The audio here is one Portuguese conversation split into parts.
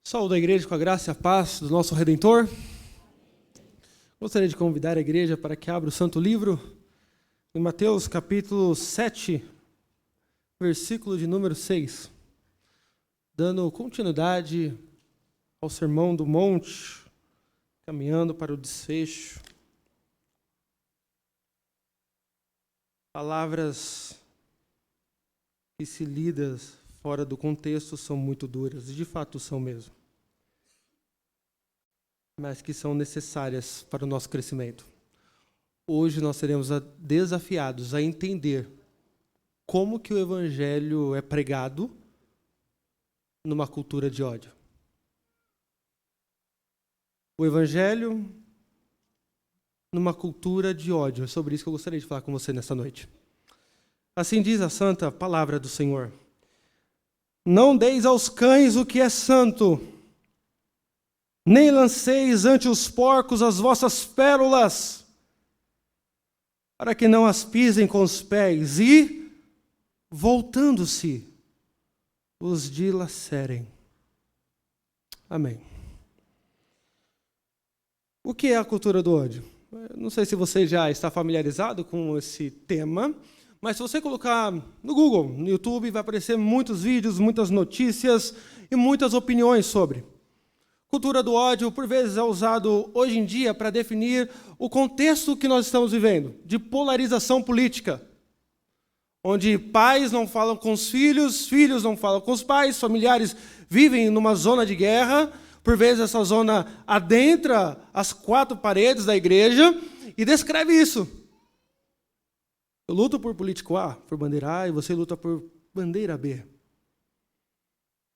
Saúdo a igreja com a graça e a paz do nosso Redentor. Gostaria de convidar a igreja para que abra o Santo Livro, em Mateus capítulo 7, versículo de número 6. Dando continuidade ao Sermão do Monte, caminhando para o desfecho. Palavras que, se lidas fora do contexto, são muito duras, e de fato são mesmo, mas que são necessárias para o nosso crescimento. Hoje nós seremos desafiados a entender como que o Evangelho é pregado numa cultura de ódio. O Evangelho numa cultura de ódio. É sobre isso que eu gostaria de falar com você nessa noite. Assim diz a santa palavra do Senhor. Não deis aos cães o que é santo, nem lanceis ante os porcos as vossas pérolas, para que não as pisem com os pés e, voltando-se, os dilacerem. Amém. O que é a cultura do ódio? Não sei se você já está familiarizado com esse tema, mas se você colocar no Google, no YouTube, vai aparecer muitos vídeos, muitas notícias e muitas opiniões sobre. Cultura do ódio, por vezes, é usado hoje em dia para definir o contexto que nós estamos vivendo, de polarização política, onde pais não falam com os filhos, filhos não falam com os pais, familiares vivem numa zona de guerra, por vezes essa zona adentra as quatro paredes da igreja e descreve isso. Eu luto por político A, por bandeira A, e você luta por bandeira B.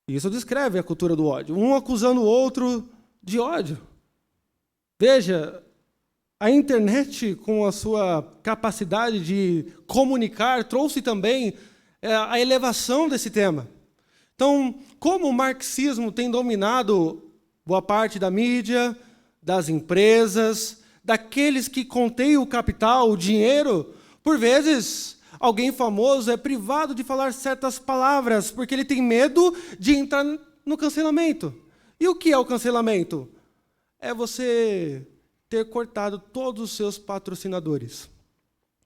Isso descreve a cultura do ódio. Um acusando o outro de ódio. Veja, a internet, com a sua capacidade de comunicar, trouxe também a elevação desse tema. Então, como o marxismo tem dominado boa parte da mídia, das empresas, daqueles que contêm o capital, o dinheiro, por vezes, alguém famoso é privado de falar certas palavras, porque ele tem medo de entrar no cancelamento. E o que é o cancelamento? É você ter cortado todos os seus patrocinadores.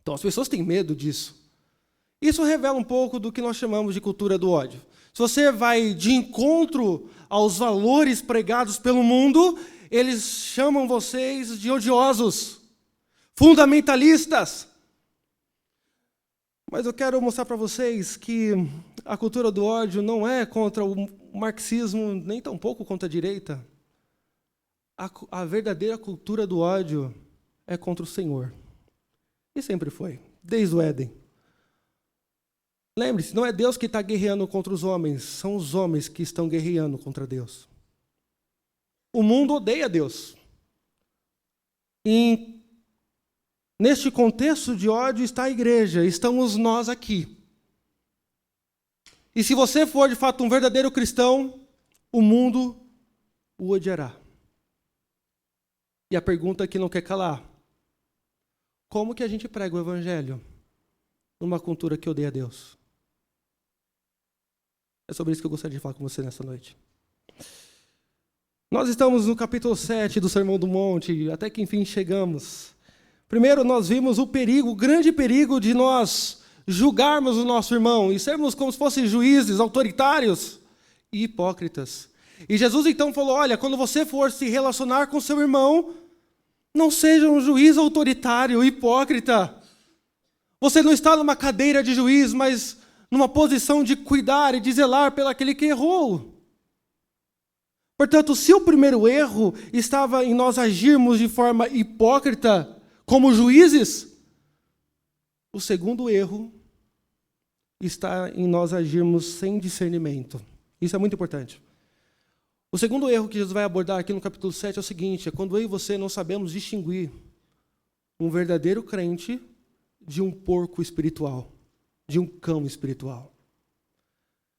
Então, as pessoas têm medo disso. Isso revela um pouco do que nós chamamos de cultura do ódio. Se você vai de encontro aos valores pregados pelo mundo, eles chamam vocês de odiosos, fundamentalistas. Mas eu quero mostrar para vocês que a cultura do ódio não é contra o marxismo, nem tampouco contra a direita. A verdadeira cultura do ódio é contra o Senhor. E sempre foi, desde o Éden. Lembre-se, não é Deus que está guerreando contra os homens, são os homens que estão guerreando contra Deus. O mundo odeia Deus. E neste contexto de ódio está a igreja, estamos nós aqui. E se você for de fato um verdadeiro cristão, o mundo o odiará. E a pergunta que não quer calar: como que a gente prega o evangelho numa cultura que odeia Deus? É sobre isso que eu gostaria de falar com você nessa noite. Nós estamos no capítulo 7 do Sermão do Monte, até que enfim chegamos. Primeiro nós vimos o perigo, o grande perigo de nós julgarmos o nosso irmão e sermos como se fossem juízes autoritários e hipócritas. E Jesus então falou: olha, quando você for se relacionar com seu irmão, não seja um juiz autoritário, hipócrita. Você não está numa cadeira de juiz, mas numa posição de cuidar e de zelar pelo aquele que errou. Portanto, se o primeiro erro estava em nós agirmos de forma hipócrita, como juízes, o segundo erro está em nós agirmos sem discernimento. Isso é muito importante. O segundo erro que Jesus vai abordar aqui no capítulo 7 é o seguinte: é quando eu e você não sabemos distinguir um verdadeiro crente de um porco espiritual, de um cão espiritual.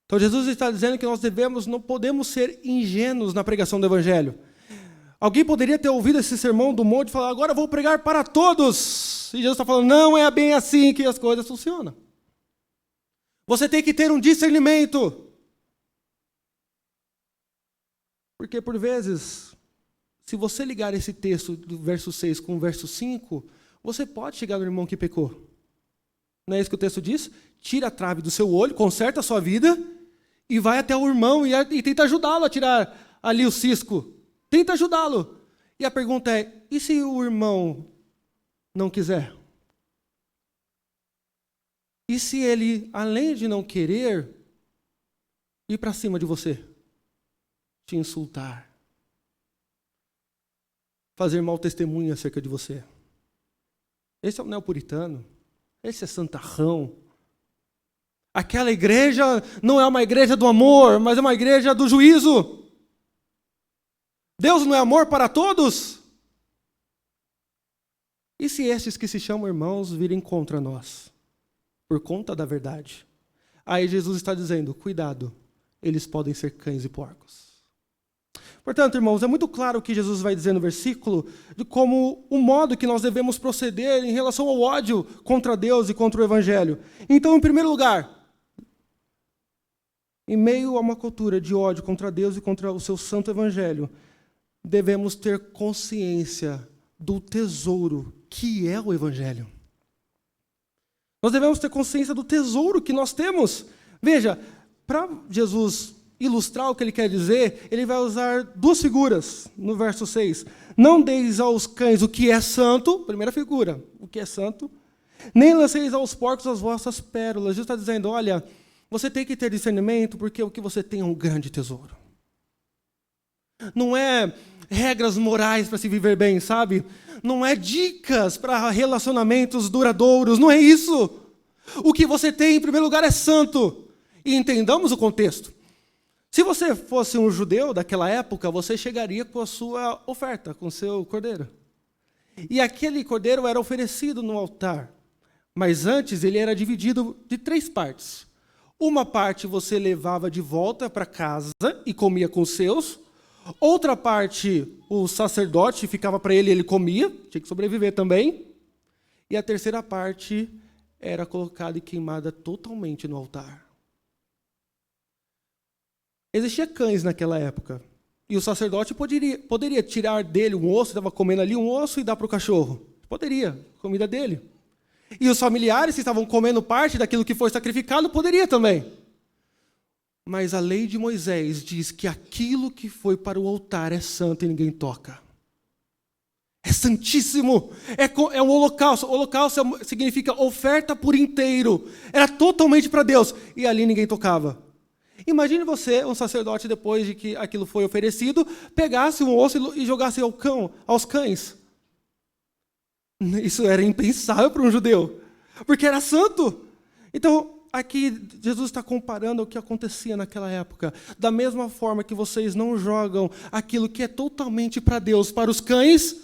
Então Jesus está dizendo que nós não podemos ser ingênuos na pregação do evangelho. Alguém poderia ter ouvido esse sermão do monte e falar: agora eu vou pregar para todos. E Jesus está falando: não é bem assim que as coisas funcionam. Você tem que ter um discernimento. Porque, por vezes, se você ligar esse texto do verso 6 com o verso 5, você pode chegar no irmão que pecou. Não é isso que o texto diz? Tira a trave do seu olho, conserta a sua vida e vai até o irmão e tenta ajudá-lo a tirar ali o cisco. Tenta ajudá-lo. E a pergunta é, e se o irmão não quiser? E se ele, além de não querer, ir para cima de você? Te insultar? Fazer mau testemunho acerca de você? Esse é o neopuritano. Esse é santarrão. Aquela igreja não é uma igreja do amor, mas é uma igreja do juízo. Deus não é amor para todos? E se estes que se chamam irmãos virem contra nós, por conta da verdade? Aí Jesus está dizendo, cuidado, eles podem ser cães e porcos. Portanto, irmãos, é muito claro o que Jesus vai dizer no versículo, de como o modo que nós devemos proceder em relação ao ódio contra Deus e contra o Evangelho. Então, em primeiro lugar, em meio a uma cultura de ódio contra Deus e contra o seu santo Evangelho, devemos ter consciência do tesouro que é o Evangelho. Nós devemos ter consciência do tesouro que nós temos. Veja, para Jesus ilustrar o que ele quer dizer, ele vai usar duas figuras no verso 6. Não deis aos cães o que é santo, primeira figura, o que é santo, nem lanceis aos porcos as vossas pérolas. Jesus está dizendo, olha, você tem que ter discernimento, porque o que você tem é um grande tesouro. Não é regras morais para se viver bem, sabe? Não é dicas para relacionamentos duradouros, não é isso. O que você tem, em primeiro lugar, é santo. E entendamos o contexto. Se você fosse um judeu daquela época, você chegaria com a sua oferta, com o seu cordeiro. E aquele cordeiro era oferecido no altar. Mas antes ele era dividido de 3 partes. Uma parte você levava de volta para casa e comia com os seus. Outra parte o sacerdote ficava para ele e ele comia, tinha que sobreviver também. E a terceira parte era colocada e queimada totalmente no altar. Existia cães naquela época. E o sacerdote poderia tirar dele um osso, estava comendo ali um osso e dar para o cachorro. Poderia, comida dele. E os familiares que estavam comendo parte daquilo que foi sacrificado, poderia também. Mas a lei de Moisés diz que aquilo que foi para o altar é santo e ninguém toca. É santíssimo. É um holocausto. Holocausto significa oferta por inteiro. Era totalmente para Deus. E ali ninguém tocava. Imagine você, um sacerdote, depois de que aquilo foi oferecido, pegasse um osso e jogasse aos cães. Isso era impensável para um judeu, porque era santo. Então, aqui Jesus está comparando o que acontecia naquela época. Da mesma forma que vocês não jogam aquilo que é totalmente para Deus, para os cães,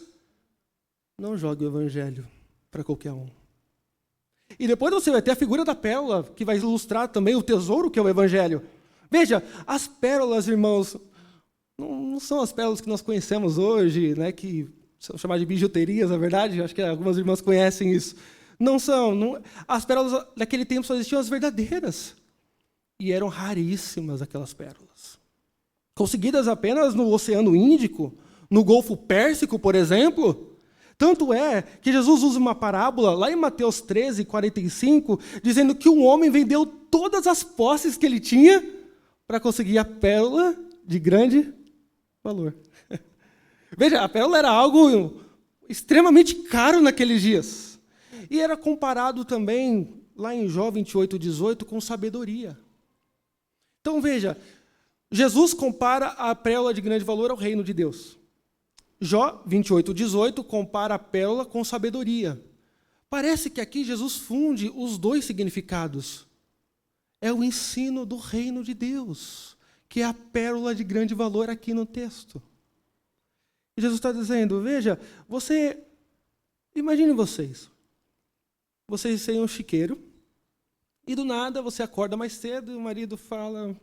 não jogue o evangelho para qualquer um. E depois você vai ter a figura da pérola, que vai ilustrar também o tesouro que é o evangelho. Veja, as pérolas, irmãos, não são as pérolas que nós conhecemos hoje, né, que são chamadas de bijuterias, na verdade, acho que algumas irmãs conhecem isso. Não são. As pérolas daquele tempo só existiam as verdadeiras. E eram raríssimas aquelas pérolas. Conseguidas apenas no Oceano Índico, no Golfo Pérsico, por exemplo. Tanto é que Jesus usa uma parábola, lá em Mateus 13, 45, dizendo que um homem vendeu todas as posses que ele tinha para conseguir a pérola de grande valor. Veja, a pérola era algo extremamente caro naqueles dias. E era comparado também, lá em Jó 28, 18, com sabedoria. Então, veja, Jesus compara a pérola de grande valor ao reino de Deus. Jó 28, 18 compara a pérola com sabedoria. Parece que aqui Jesus funde os dois significados. É o ensino do reino de Deus, que é a pérola de grande valor aqui no texto. E Jesus está dizendo, veja, imagine vocês têm um chiqueiro, e do nada você acorda mais cedo e o marido fala,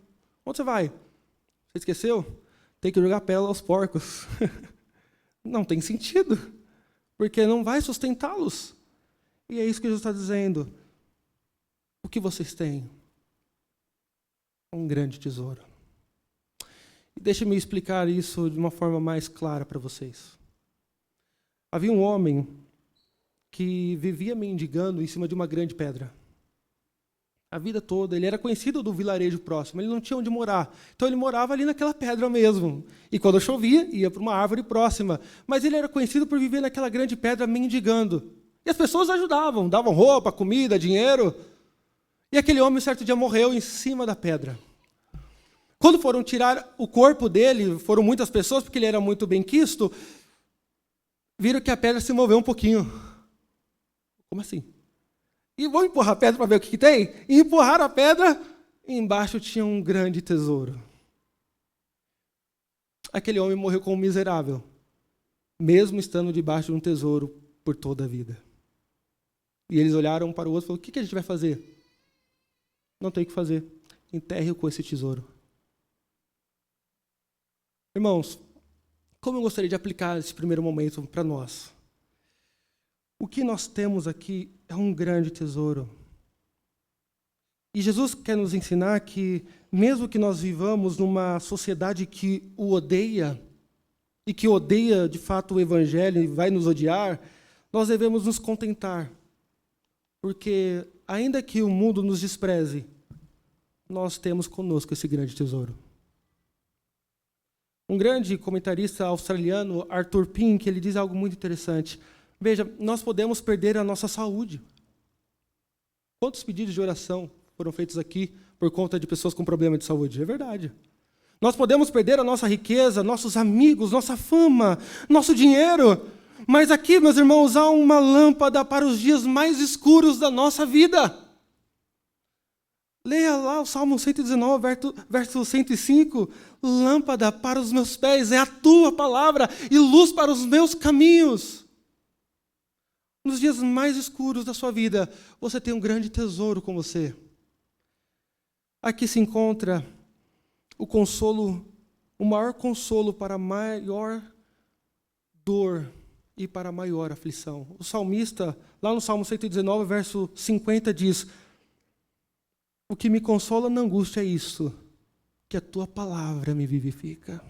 onde você vai? Você esqueceu? Tem que jogar pérola aos porcos. Não tem sentido, porque não vai sustentá-los. E é isso que Jesus está dizendo. O que vocês têm? Um grande tesouro. Deixa-me explicar isso de uma forma mais clara para vocês. Havia um homem que vivia mendigando em cima de uma grande pedra. A vida toda, ele era conhecido do vilarejo próximo, ele não tinha onde morar. Então ele morava ali naquela pedra mesmo. E quando chovia, ia para uma árvore próxima. Mas ele era conhecido por viver naquela grande pedra mendigando. E as pessoas ajudavam, davam roupa, comida, dinheiro. E aquele homem, certo dia, morreu em cima da pedra. Quando foram tirar o corpo dele, foram muitas pessoas, porque ele era muito benquisto, viram que a pedra se moveu um pouquinho. Como assim? E vou empurrar a pedra para ver o que tem? E empurraram a pedra, e embaixo tinha um grande tesouro. Aquele homem morreu como miserável, mesmo estando debaixo de um tesouro por toda a vida. E eles olharam para o outro e falaram, o que a gente vai fazer? Não tem o que fazer. Enterre-o com esse tesouro. Irmãos, como eu gostaria de aplicar esse primeiro momento para nós? O que nós temos aqui é um grande tesouro. E Jesus quer nos ensinar que, mesmo que nós vivamos numa sociedade que o odeia, e que odeia de fato o Evangelho e vai nos odiar, nós devemos nos contentar. Porque, ainda que o mundo nos despreze, nós temos conosco esse grande tesouro. Um grande comentarista australiano, Arthur Pink, ele diz algo muito interessante. Veja, nós podemos perder a nossa saúde. Quantos pedidos de oração foram feitos aqui por conta de pessoas com problema de saúde? É verdade. Nós podemos perder a nossa riqueza, nossos amigos, nossa fama, nosso dinheiro. Mas aqui, meus irmãos, há uma lâmpada para os dias mais escuros da nossa vida. Leia lá o Salmo 119, verso 105. Lâmpada para os meus pés é a tua palavra e luz para os meus caminhos. Nos dias mais escuros da sua vida, você tem um grande tesouro com você. Aqui se encontra o consolo, o maior consolo para a maior dor e para a maior aflição. O salmista, lá no Salmo 119, verso 50, diz: o que me consola na angústia é isso, que a tua palavra me vivifica.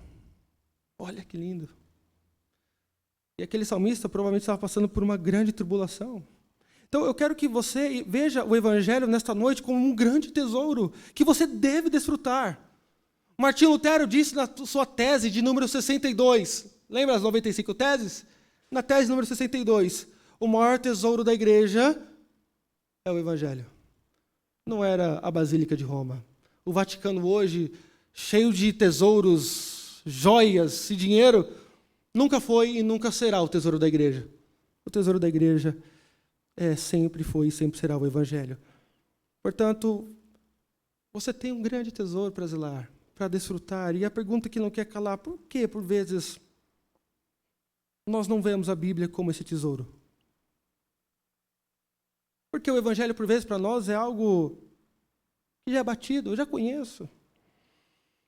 Olha que lindo. E aquele salmista provavelmente estava passando por uma grande tribulação. Então eu quero que você veja o Evangelho nesta noite como um grande tesouro que você deve desfrutar. Martinho Lutero disse na sua tese de número 62, lembra as 95 teses? Na tese número 62, o maior tesouro da igreja é o Evangelho. Não era a Basílica de Roma. O Vaticano hoje, cheio de tesouros, joias e dinheiro, nunca foi e nunca será o tesouro da igreja. O tesouro da igreja sempre foi e sempre será o Evangelho. Portanto, você tem um grande tesouro para zelar, para desfrutar. E a pergunta que não quer calar, por que, por vezes, nós não vemos a Bíblia como esse tesouro? Porque o Evangelho, por vezes, para nós é algo que já é batido, eu já conheço.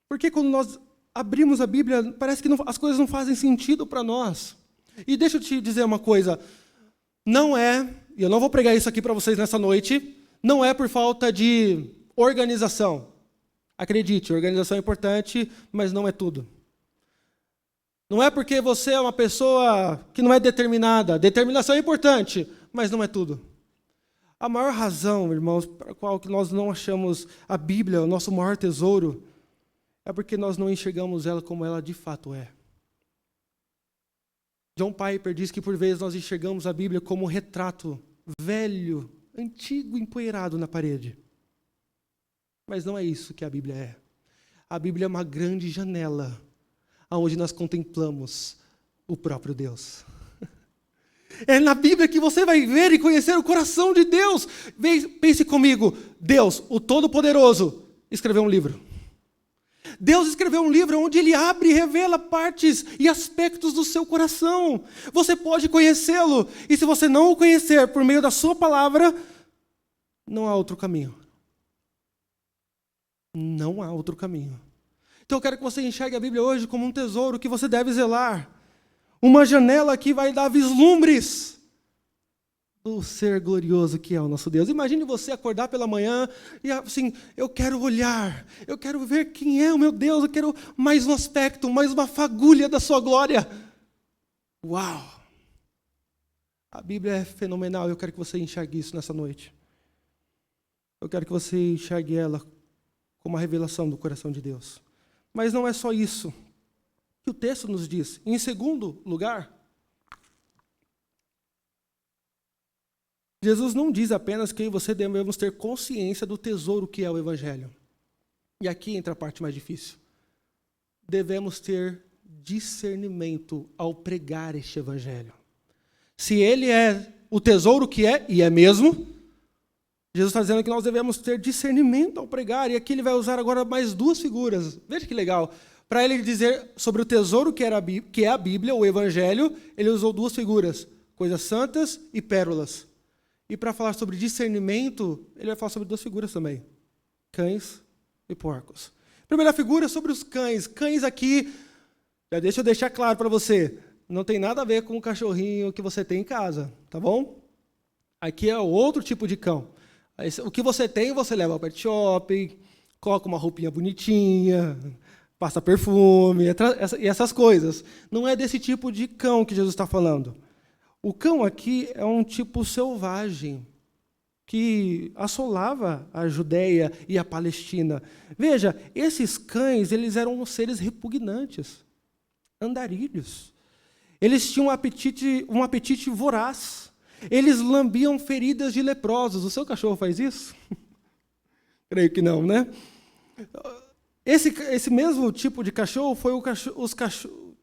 Porque quando nós abrimos a Bíblia, parece que as coisas não fazem sentido para nós. E deixa eu te dizer uma coisa, não é, e eu não vou pregar isso aqui para vocês nessa noite, não é por falta de organização. Acredite, organização é importante, mas não é tudo. Não é porque você é uma pessoa que não é determinada. Determinação é importante, mas não é tudo. A maior razão, irmãos, para a qual que nós não achamos a Bíblia o nosso maior tesouro, é porque nós não enxergamos ela como ela de fato é. John Piper diz que por vezes nós enxergamos a Bíblia como um retrato velho, antigo, empoeirado na parede. Mas não é isso que a Bíblia é. A Bíblia é uma grande janela onde nós contemplamos o próprio Deus. É na Bíblia que você vai ver e conhecer o coração de Deus. Pense comigo, Deus, o Todo-Poderoso, escreveu um livro. Deus escreveu um livro onde Ele abre e revela partes e aspectos do seu coração. Você pode conhecê-lo, e se você não o conhecer por meio da sua palavra, não há outro caminho. Não há outro caminho. Então eu quero que você enxergue a Bíblia hoje como um tesouro que você deve zelar. Uma janela que vai dar vislumbres do ser glorioso que é o nosso Deus. Imagine você acordar pela manhã e assim, eu quero olhar, eu quero ver quem é o meu Deus, eu quero mais um aspecto, mais uma fagulha da sua glória. Uau! A Bíblia é fenomenal, eu quero que você enxergue isso nessa noite. Eu quero que você enxergue ela como uma revelação do coração de Deus. Mas não é só isso que o texto nos diz. Em segundo lugar, Jesus não diz apenas que eu e você devemos ter consciência do tesouro que é o Evangelho. E aqui entra a parte mais difícil. Devemos ter discernimento ao pregar este Evangelho. Se ele é o tesouro que é, e é mesmo, Jesus está dizendo que nós devemos ter discernimento ao pregar. E aqui ele vai usar agora mais duas figuras. Veja que legal. Para ele dizer sobre o tesouro que é a Bíblia, o Evangelho, ele usou duas figuras. Coisas santas e pérolas. E para falar sobre discernimento, ele vai falar sobre duas figuras também. Cães e porcos. Primeira figura é sobre os cães. Cães aqui, já deixa eu deixar claro para você, não tem nada a ver com o cachorrinho que você tem em casa, tá bom? Aqui é outro tipo de cão. O que você tem, você leva ao pet shop, coloca uma roupinha bonitinha, passa perfume, e essas coisas. Não é desse tipo de cão que Jesus está falando. O cão aqui é um tipo selvagem que assolava a Judéia e a Palestina. Veja, esses cães, eles eram seres repugnantes, andarilhos. Eles tinham um apetite voraz. Eles lambiam feridas de leprosos. O seu cachorro faz isso? Creio que não, né? Esse mesmo tipo de cachorro foi o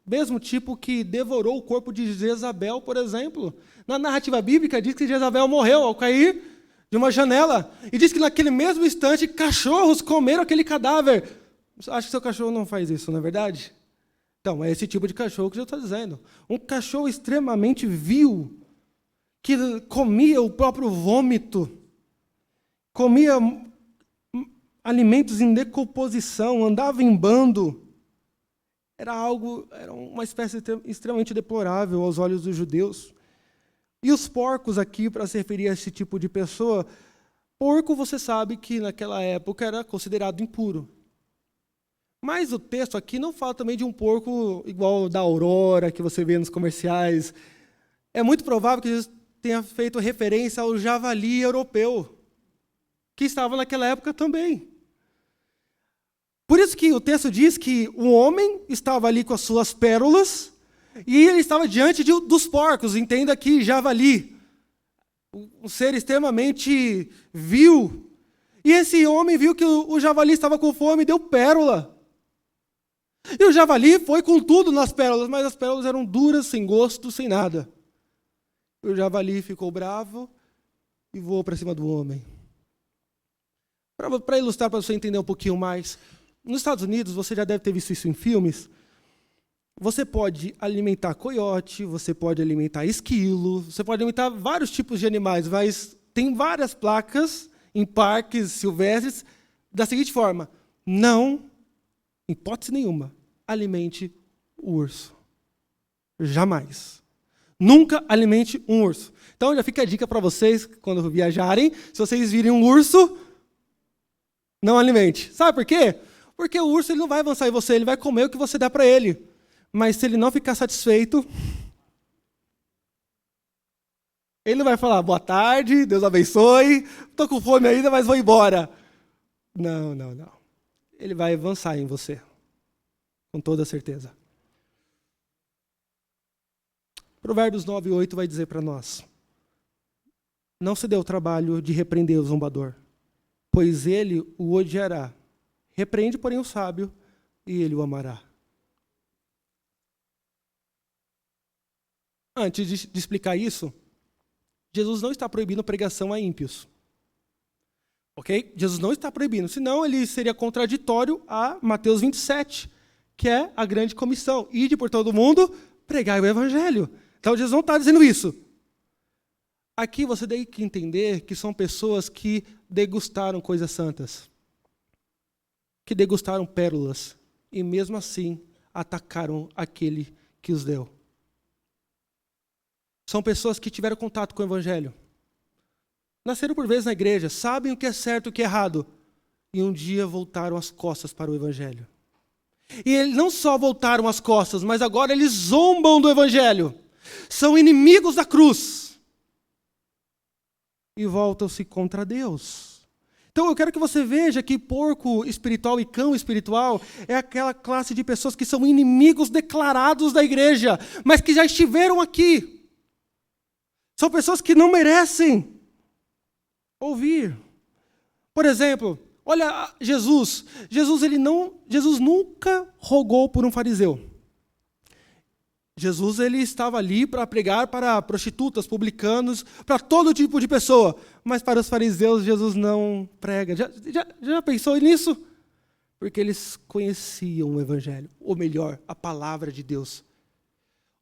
mesmo tipo que devorou o corpo de Jezabel, por exemplo. Na narrativa bíblica diz que Jezabel morreu ao cair de uma janela. E diz que naquele mesmo instante cachorros comeram aquele cadáver. Acho que seu cachorro não faz isso, não é verdade? Então, é esse tipo de cachorro que eu estou dizendo. Um cachorro extremamente vil, que comia o próprio vômito, comia alimentos em decomposição, andava em bando. Era uma espécie extremamente deplorável aos olhos dos judeus. E os porcos aqui, para se referir a esse tipo de pessoa, porco você sabe que naquela época era considerado impuro. Mas o texto aqui não fala também de um porco igual o da Aurora, que você vê nos comerciais. É muito provável que Jesus tenha feito referência ao javali europeu, que estava naquela época também. Por isso que o texto diz que o homem estava ali com as suas pérolas e ele estava diante dos porcos. Entenda aqui, javali, um ser extremamente vil. E esse homem viu que o javali estava com fome e deu pérola. E o javali foi com tudo nas pérolas, mas as pérolas eram duras, sem gosto, sem nada. E o javali ficou bravo e voou para cima do homem. Para ilustrar, para você entender um pouquinho mais, nos Estados Unidos, você já deve ter visto isso em filmes, você pode alimentar coiote, você pode alimentar esquilo, você pode alimentar vários tipos de animais, mas tem várias placas em parques silvestres da seguinte forma: não, em hipótese nenhuma, alimente o urso. Jamais. Nunca alimente um urso. Então já fica a dica para vocês, quando viajarem, se vocês virem um urso, não alimente. Sabe por quê? Porque o urso ele não vai avançar em você, ele vai comer o que você dá para ele. Mas se ele não ficar satisfeito, ele não vai falar, boa tarde, Deus abençoe, estou com fome ainda, mas vou embora. Não. Ele vai avançar em você, com toda certeza. Provérbios 9:8 vai dizer para nós: não se dê o trabalho de repreender o zombador, pois ele o odiará. Repreende, porém, o sábio, e ele o amará. Antes de explicar isso, Jesus não está proibindo pregação a ímpios. Ok? Jesus não está proibindo, senão ele seria contraditório a Mateus 27, que é a grande comissão. Ide por todo mundo, pregai o evangelho. Então Jesus não está dizendo isso. Aqui você tem que entender que são pessoas que degustaram coisas santas, que degustaram pérolas, e mesmo assim atacaram aquele que os deu. São pessoas que tiveram contato com o evangelho, nasceram por vezes na igreja, sabem o que é certo e o que é errado, e um dia voltaram as costas para o Evangelho. E eles não só voltaram as costas, mas agora eles zombam do Evangelho. São inimigos da cruz. E voltam-se contra Deus. Então eu quero que você veja que porco espiritual e cão espiritual é aquela classe de pessoas que são inimigos declarados da igreja, mas que já estiveram aqui. São pessoas que não merecem ouvir. Por exemplo, olha Jesus. Jesus nunca rogou por um fariseu. Jesus ele estava ali para pregar para prostitutas, publicanos, para todo tipo de pessoa. Mas para os fariseus, Jesus não prega. Já pensou nisso? Porque eles conheciam o Evangelho, ou melhor, a palavra de Deus.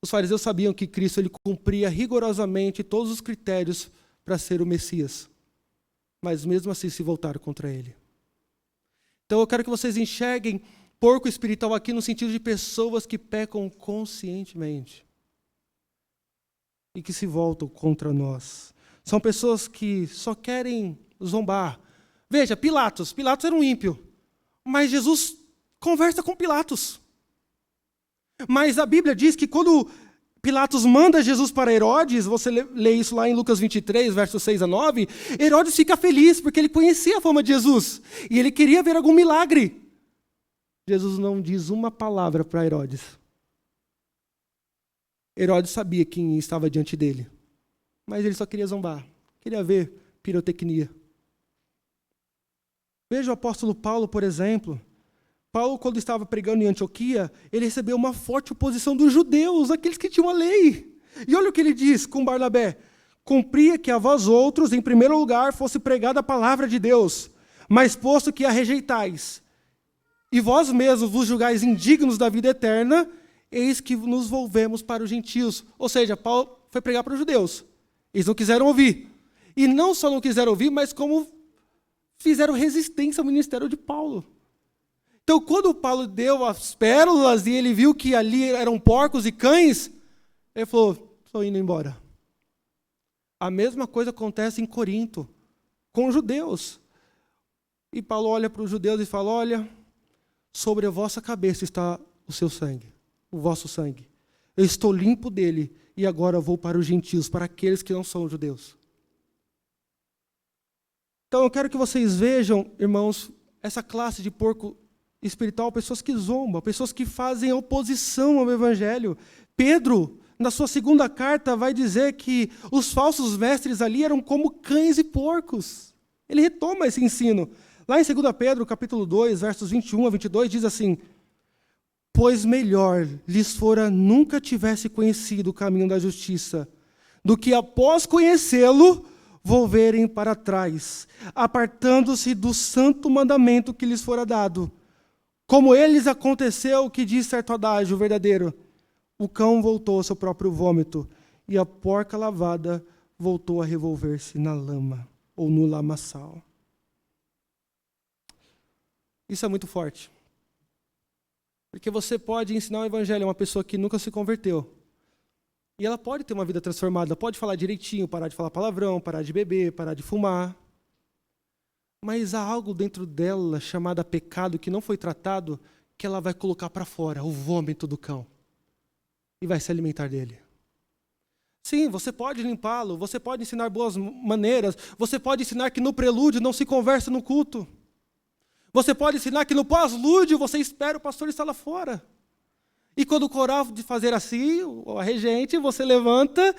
Os fariseus sabiam que Cristo ele cumpria rigorosamente todos os critérios para ser o Messias. Mas mesmo assim se voltaram contra ele. Então eu quero que vocês enxerguem porco espiritual aqui no sentido de pessoas que pecam conscientemente e que se voltam contra nós. São pessoas que só querem zombar. Veja, Pilatos era um ímpio, mas Jesus conversa com Pilatos. Mas a Bíblia diz que quando Pilatos manda Jesus para Herodes, você lê isso lá em Lucas 23, versos 6 a 9, Herodes fica feliz porque ele conhecia a fama de Jesus e ele queria ver algum milagre. Jesus não diz uma palavra para Herodes. Herodes sabia quem estava diante dele, mas ele só queria zombar, queria ver pirotecnia. Veja o apóstolo Paulo, por exemplo. Paulo, quando estava pregando em Antioquia, ele recebeu uma forte oposição dos judeus, aqueles que tinham a lei. E olha o que ele diz com Barnabé: cumpria que a vós outros, em primeiro lugar, fosse pregada a palavra de Deus, mas posto que a rejeitais, e vós mesmos vos julgais indignos da vida eterna, eis que nos volvemos para os gentios. Ou seja, Paulo foi pregar para os judeus. Eles não quiseram ouvir. E não só não quiseram ouvir, mas como fizeram resistência ao ministério de Paulo. Então, quando Paulo deu as pérolas e ele viu que ali eram porcos e cães, ele falou: estou indo embora. A mesma coisa acontece em Corinto, com os judeus. E Paulo olha para os judeus e fala: olha, sobre a vossa cabeça está o seu sangue, o vosso sangue. Eu estou limpo dele e agora vou para os gentios, para aqueles que não são judeus. Então eu quero que vocês vejam, irmãos, essa classe de porco espiritual, pessoas que zombam, pessoas que fazem oposição ao Evangelho. Pedro, na sua segunda carta, vai dizer que os falsos mestres ali eram como cães e porcos. Ele retoma esse ensino. Lá em 2 Pedro, capítulo 2, versos 21 a 22, diz assim: pois melhor lhes fora nunca tivesse conhecido o caminho da justiça, do que após conhecê-lo, volverem para trás, apartando-se do santo mandamento que lhes fora dado. Como eles aconteceu o que diz certo adágio verdadeiro: o cão voltou ao seu próprio vômito, e a porca lavada voltou a revolver-se na lama, ou no lamaçal. Isso é muito forte. Porque você pode ensinar o Evangelho a uma pessoa que nunca se converteu. E ela pode ter uma vida transformada, pode falar direitinho, parar de falar palavrão, parar de beber, parar de fumar. Mas há algo dentro dela chamado pecado que não foi tratado, que ela vai colocar para fora, o vômito do cão. E vai se alimentar dele. Sim, você pode limpá-lo, você pode ensinar boas maneiras, você pode ensinar que no prelúdio não se conversa no culto. Você pode ensinar que no pós-lúdio você espera o pastor estar lá fora. E quando o coral de fazer assim, a regente, você levanta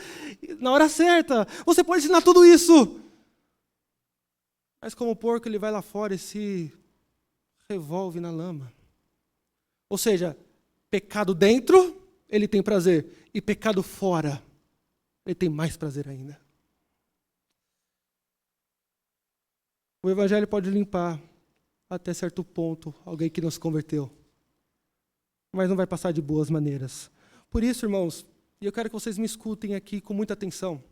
na hora certa. Você pode ensinar tudo isso. Mas como o porco, ele vai lá fora e se revolve na lama. Ou seja, pecado dentro, ele tem prazer. E pecado fora, ele tem mais prazer ainda. O Evangelho pode limpar até certo ponto alguém que não se converteu, mas não vai passar de boas maneiras. Por isso, irmãos, e eu quero que vocês me escutem aqui com muita atenção.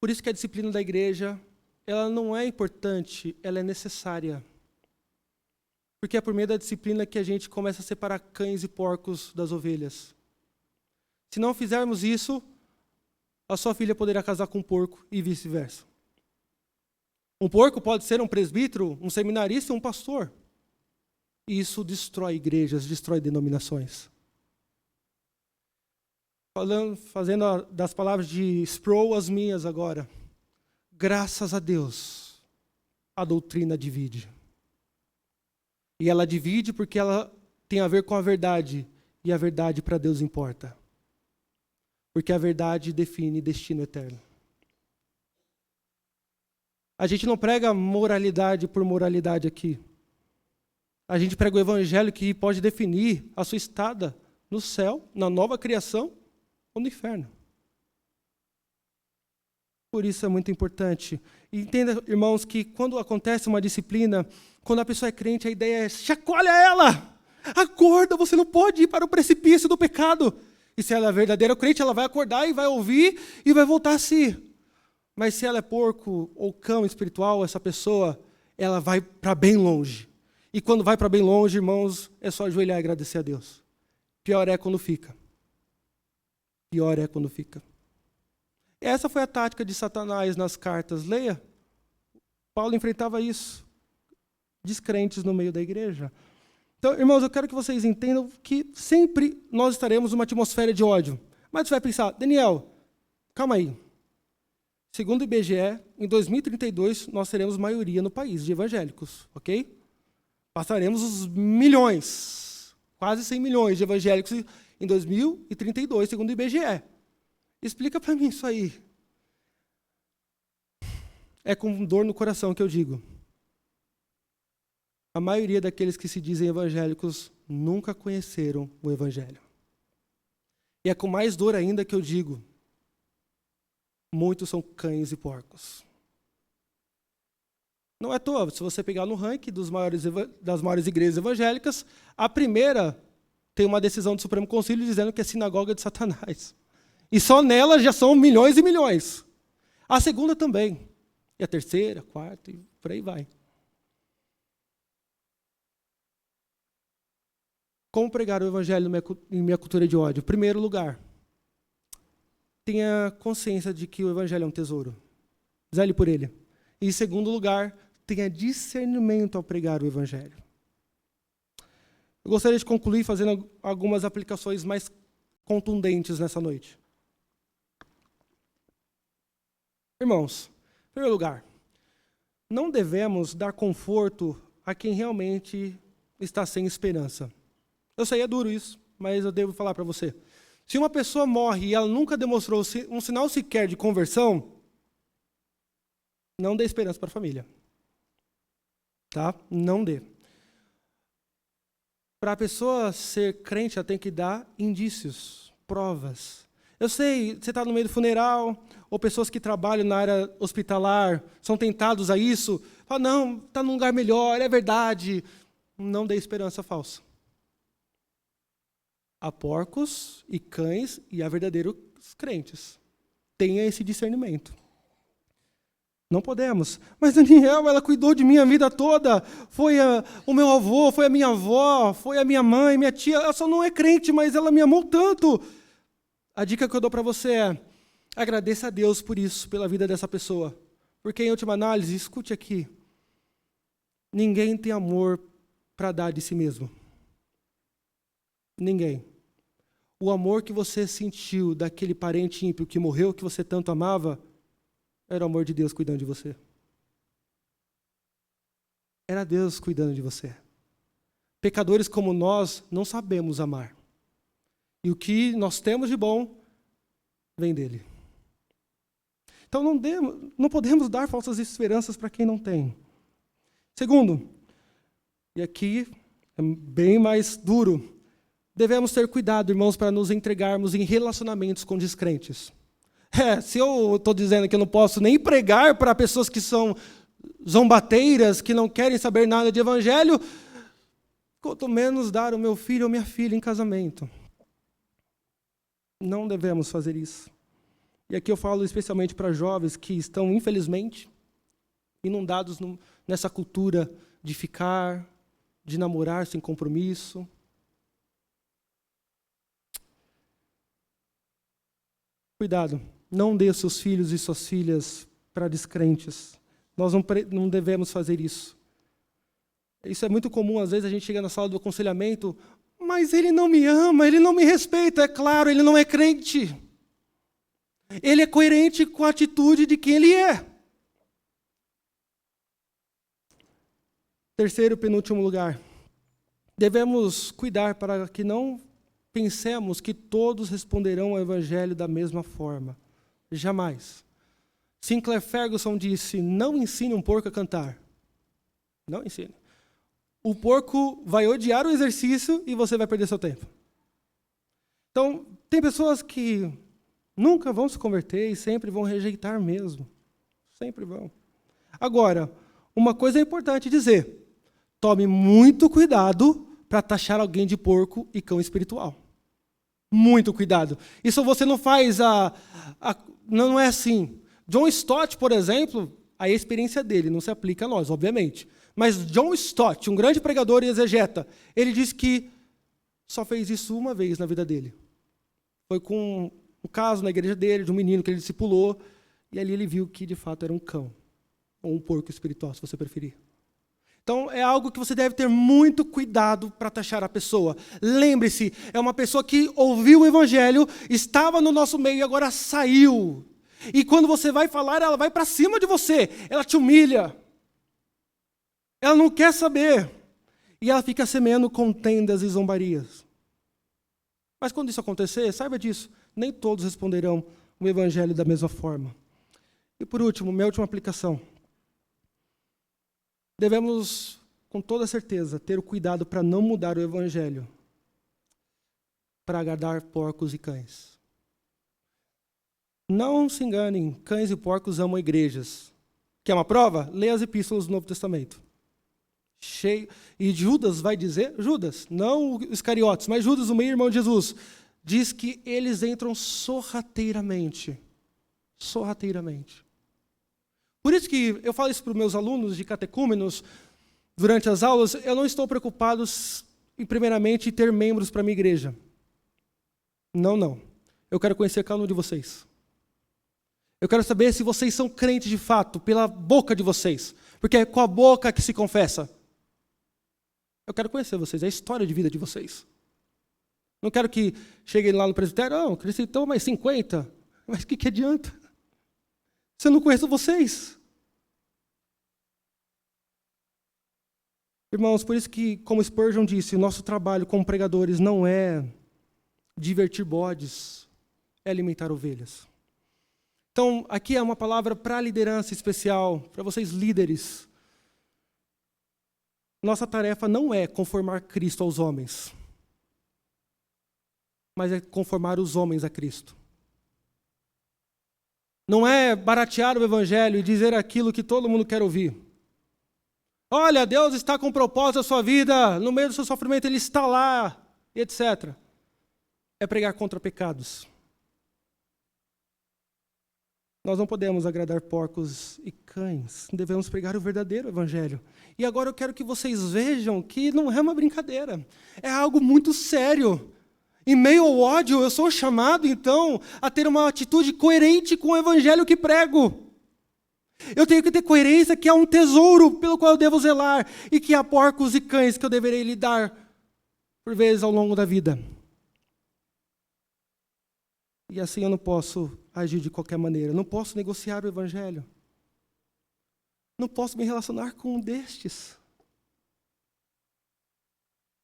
Por isso que a disciplina da igreja, ela não é importante, ela é necessária. Porque é por meio da disciplina que a gente começa a separar cães e porcos das ovelhas. Se não fizermos isso, a sua filha poderá casar com um porco e vice-versa. Um porco pode ser um presbítero, um seminarista, um pastor. E isso destrói igrejas, destrói denominações. Fazendo das palavras de Sproul as minhas agora. Graças a Deus, a doutrina divide. E ela divide porque ela tem a ver com a verdade. E a verdade para Deus importa. Porque a verdade define destino eterno. A gente não prega moralidade por moralidade aqui. A gente prega o evangelho que pode definir a sua estada no céu, na nova criação ou no inferno. Por isso é muito importante. E entenda, irmãos, que quando acontece uma disciplina, quando a pessoa é crente, a ideia é chacoalha ela. Acorda, você não pode ir para o precipício do pecado. E se ela é verdadeira crente, ela vai acordar e vai ouvir e vai voltar a si. Mas se ela é porco ou cão espiritual, essa pessoa, ela vai para bem longe. E quando vai para bem longe, irmãos, é só ajoelhar e agradecer a Deus. Pior é quando fica. Pior é quando fica. Essa foi a tática de Satanás nas cartas. Leia. Paulo enfrentava isso. Descrentes no meio da igreja. Então, irmãos, eu quero que vocês entendam que sempre nós estaremos numa atmosfera de ódio. Mas você vai pensar, Daniel, calma aí. Segundo o IBGE, em 2032, nós teremos maioria no país de evangélicos, ok? Passaremos os milhões, quase 100 milhões de evangélicos em 2032, segundo o IBGE. Explica para mim isso aí. É com dor no coração que eu digo. A maioria daqueles que se dizem evangélicos nunca conheceram o evangelho. E é com mais dor ainda que eu digo, muitos são cães e porcos. Não é à toa, se você pegar no ranking das maiores igrejas evangélicas, a primeira tem uma decisão do Supremo Conselho dizendo que é sinagoga de Satanás. E só nela já são milhões e milhões. A segunda também. E a terceira, a quarta, e por aí vai. Como pregar o evangelho em minha cultura de ódio? Em primeiro lugar, tenha consciência de que o evangelho é um tesouro. Zele por ele. E em segundo lugar, tenha discernimento ao pregar o evangelho. Eu gostaria de concluir fazendo algumas aplicações mais contundentes nessa noite. Irmãos, em primeiro lugar, não devemos dar conforto a quem realmente está sem esperança. Eu sei, é duro isso, mas eu devo falar para você. Se uma pessoa morre e ela nunca demonstrou um sinal sequer de conversão, não dê esperança para a família. Tá? Não dê. Para a pessoa ser crente, ela tem que dar indícios, provas. Eu sei, você está no meio do funeral, ou pessoas que trabalham na área hospitalar são tentados a isso. Fala, não, está num lugar melhor, é verdade. Não dê esperança falsa. Há porcos e cães e há verdadeiros crentes. Tenha esse discernimento. Não podemos. Mas Daniel, ela cuidou de mim a vida toda. Foi o meu avô, foi a minha avó, foi a minha mãe, minha tia. Ela só não é crente, mas ela me amou tanto. A dica que eu dou para você é, agradeça a Deus por isso, pela vida dessa pessoa. Porque, em última análise, escute aqui. Ninguém tem amor para dar de si mesmo. Ninguém. O amor que você sentiu daquele parente ímpio que morreu, que você tanto amava, era o amor de Deus cuidando de você. Era Deus cuidando de você. Pecadores como nós não sabemos amar. E o que nós temos de bom vem dele. Então não podemos dar falsas esperanças para quem não tem. Segundo, e aqui é bem mais duro, devemos ter cuidado, irmãos, para nos entregarmos em relacionamentos com descrentes. Se eu estou dizendo que eu não posso nem pregar para pessoas que são zombateiras, que não querem saber nada de evangelho, quanto menos dar o meu filho ou minha filha em casamento. Não devemos fazer isso. E aqui eu falo especialmente para jovens que estão, infelizmente, inundados nessa cultura de ficar, de namorar sem compromisso. Cuidado, não dê seus filhos e suas filhas para descrentes. Nós não devemos fazer isso. Isso é muito comum, às vezes a gente chega na sala do aconselhamento, mas ele não me ama, ele não me respeita. É claro, ele não é crente. Ele é coerente com a atitude de quem ele é. Terceiro e penúltimo lugar. Devemos cuidar para que não pensemos que todos responderão ao Evangelho da mesma forma. Jamais. Sinclair Ferguson disse, não ensine um porco a cantar. Não ensine. O porco vai odiar o exercício e você vai perder seu tempo. Então, tem pessoas que nunca vão se converter e sempre vão rejeitar mesmo. Sempre vão. Agora, uma coisa é importante dizer. Tome muito cuidado para taxar alguém de porco e cão espiritual. Muito cuidado. Isso você não faz não é assim. John Stott, por exemplo, a experiência dele não se aplica a nós, obviamente. Mas John Stott, um grande pregador e exegeta, ele diz que só fez isso uma vez na vida dele. Foi com um caso na igreja dele, de um menino que ele discipulou, e ali ele viu que de fato era um cão, ou um porco espiritual, se você preferir. Então, é algo que você deve ter muito cuidado para taxar a pessoa. Lembre-se, é uma pessoa que ouviu o Evangelho, estava no nosso meio e agora saiu. E quando você vai falar, ela vai para cima de você, ela te humilha. Ela não quer saber. E ela fica semeando contendas e zombarias. Mas quando isso acontecer, saiba disso, nem todos responderão o Evangelho da mesma forma. E por último, minha última aplicação. Devemos, com toda certeza, ter o cuidado para não mudar o Evangelho para agradar porcos e cães. Não se enganem, cães e porcos amam igrejas. Quer uma prova? Leia as epístolas do Novo Testamento. Cheio. E Judas vai dizer, Judas, não os Iscariotes, mas Judas, o meio-irmão de Jesus, diz que eles entram sorrateiramente. Sorrateiramente. Por isso que eu falo isso para os meus alunos de catecúmenos, durante as aulas, eu não estou preocupado em, primeiramente, ter membros para a minha igreja. Não. Eu quero conhecer cada um de vocês. Eu quero saber se vocês são crentes de fato, pela boca de vocês. Porque é com a boca que se confessa. Eu quero conhecer vocês, é a história de vida de vocês. Não quero que cheguem lá no presbitério, cresci então mais 50. Mas o que adianta? Se eu não conheço vocês. Irmãos, por isso que, como Spurgeon disse, o nosso trabalho como pregadores não é divertir bodes, é alimentar ovelhas. Então, aqui é uma palavra para a liderança especial, para vocês líderes. Nossa tarefa não é conformar Cristo aos homens, mas é conformar os homens a Cristo. Não é baratear o Evangelho e dizer aquilo que todo mundo quer ouvir. Olha, Deus está com propósito na sua vida, no meio do seu sofrimento Ele está lá, etc. É pregar contra pecados. Nós não podemos agradar porcos e cães, devemos pregar o verdadeiro Evangelho. E agora eu quero que vocês vejam que não é uma brincadeira, é algo muito sério. Em meio ao ódio, eu sou chamado, então, a ter uma atitude coerente com o Evangelho que prego. Eu tenho que ter coerência, que há um tesouro pelo qual eu devo zelar, e que há porcos e cães que eu deverei lidar, por vezes, ao longo da vida. E assim eu não posso agir de qualquer maneira, não posso negociar o Evangelho. Não posso me relacionar com um destes.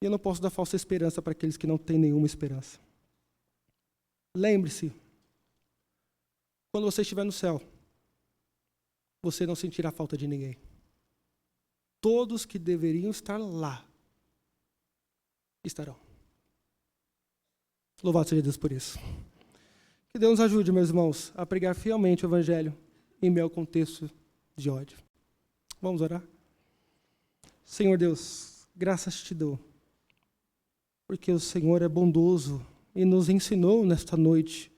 E eu não posso dar falsa esperança para aqueles que não têm nenhuma esperança. Lembre-se, quando você estiver no céu, você não sentirá falta de ninguém. Todos que deveriam estar lá, estarão. Louvado seja Deus por isso. Que Deus nos ajude, meus irmãos, a pregar fielmente o Evangelho em meio ao contexto de ódio. Vamos orar? Senhor Deus, graças te dou, porque o Senhor é bondoso e nos ensinou nesta noite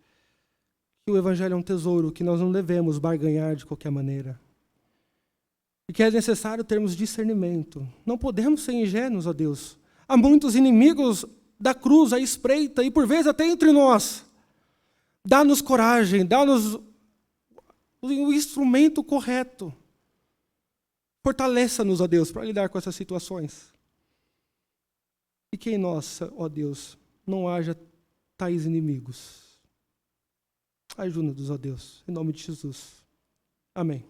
que o Evangelho é um tesouro que nós não devemos barganhar de qualquer maneira. E que é necessário termos discernimento. Não podemos ser ingênuos, ó Deus. Há muitos inimigos da cruz à espreita e por vezes até entre nós. Dá-nos coragem, dá-nos o instrumento correto Fortaleça-nos, ó Deus, para lidar com essas situações. E que em nós, ó Deus, não haja tais inimigos. Ajuda-nos, ó Deus, em nome de Jesus. Amém.